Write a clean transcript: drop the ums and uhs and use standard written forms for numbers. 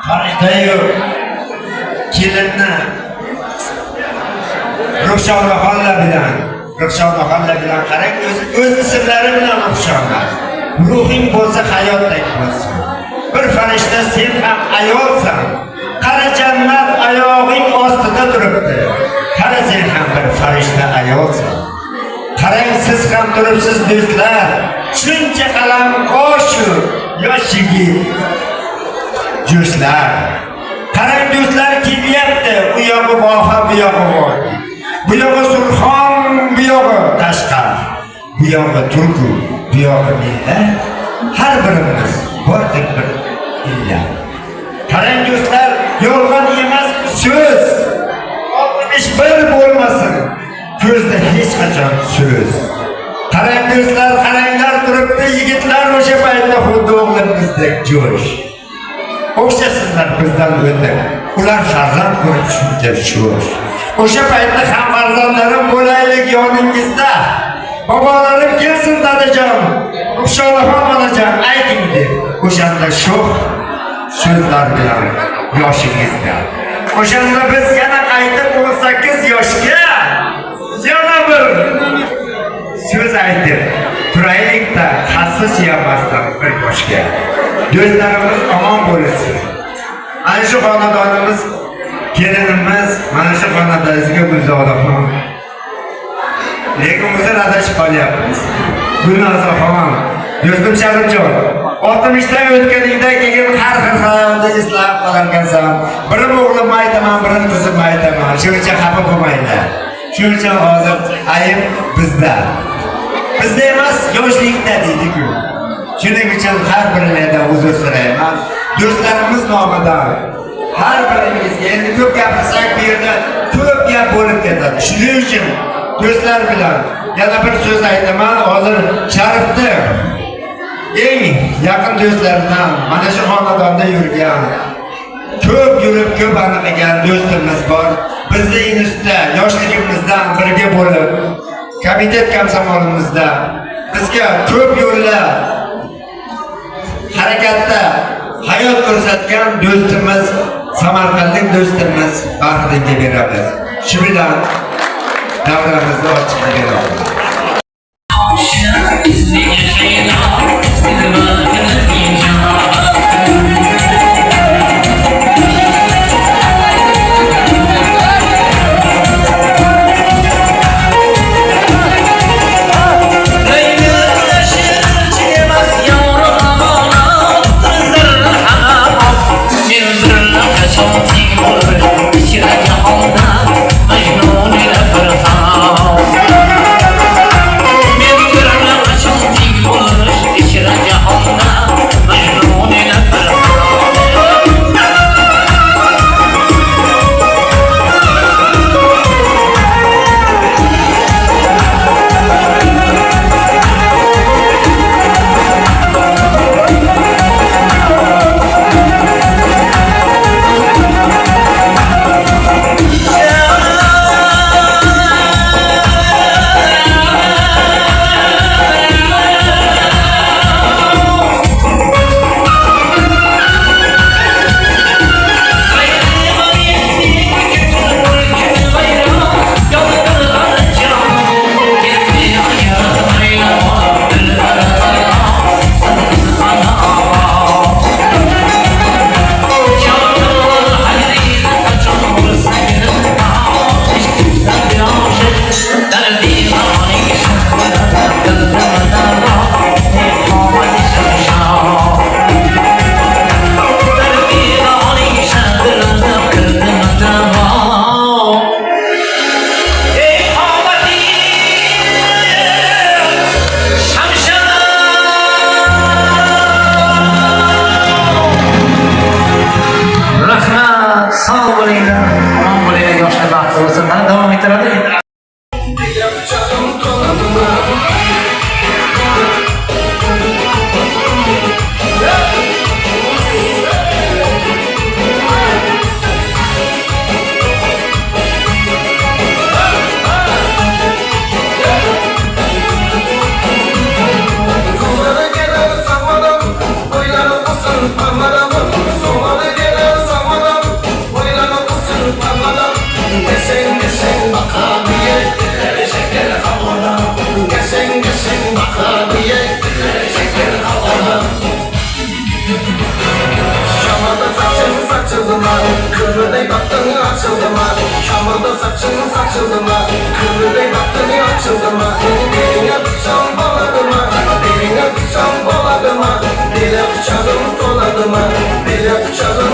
Farishtayu kelinni Ruxshonaxonlar bilan qarang, o'z ismlari bilan Ruxshona. Ruhing bo'lsa hayotdek bo'lsin. Bir farishta sen ham ayolsan. Qara jannat oyog'ing ostida turibdi. Qara sen ham bir farishta ayolsan. Qarang siz ham turibsiz do'stlar. Shuncha qalam qoshu yosh yigit. Jushlar. Qarang do'stlar kelyapti. U yog'i voha, bu yog'i voha. Bu yog'i Surxon, bu yog'i Qashqar. Bu yog'i Turku, bu yog'i millat. Har birimiz bordik bir illat. Qarang do'stlar, yolg'on emas so'z. 61 bo'lmasin. Ko'zda hech qachon so'z. Qarang do'stlar, qaranglar turibdi yigitlar o'sha paytda xuddi o'g'limizdek jo'sh. O'xshasinlar bizdan o'tib. Ular farzand ko'rib shuncha sho'sh. O'sha paytda ham farzandlarim bo'laylik yoningizda. Bobolarim kelsin dadajon. Ruxshonaxon onajon ayting deb. O'shanda sho'x so'zlar bilan yoshingizda. O'shanda biz yana qaytib 18 yoshga yana bir so'z aytib turaylikda xassiz yamasdan bir yoshga. Do'stlarimiz omon bo'lsin. Ana shu xonadonimiz, kelinimiz, mana shu xonadonimizga Gulzodaxon. Lekin biz adashib qolyapmiz. Gulnozaxon, do'stim Sharifjon, 60 dan o'tganingda keyin har xil xayolda eslab qolarkansan. Birim o'g'lim aytaman, birim qizim aytaman. Shuning xafa bo'lmaylar. Shuning uchun hozir ayib bizda. Bizda emas, yoshlikda deydi-ku. Shuning uchun har biringizdan uzr so'rayman. Do'stlarimiz nomidan har biringizga endi ko'p gapirsak bu yerda ko'p gap bo'lib ketadi. Shuning uchun do'stlar bilan yana bir so'z aytaman. Hozir Sharifni eng yaqin do'stlaridan mana shu xonadonda yurgan, ko'p yurib ko'p aniqlagan do'stimiz bor. Bizning institutda yoshligimizdan birga bo'lib, komitet komsomolimizda bizga ko'p yo'llar harakatda hayot ko'rsatgan do'stimiz, Samarqandlik do'stimiz Bahriddinga beramiz. Shu bilan davramizni ochib beramiz. açıldı mı? Şamada saçın saçıldı mı? Kıvrılayım aklını açıldı mı? Diline bıçağım baladı mı? Diline bıçağım baladı mı? Dile bıçağım doladı mı? Dile bıçağım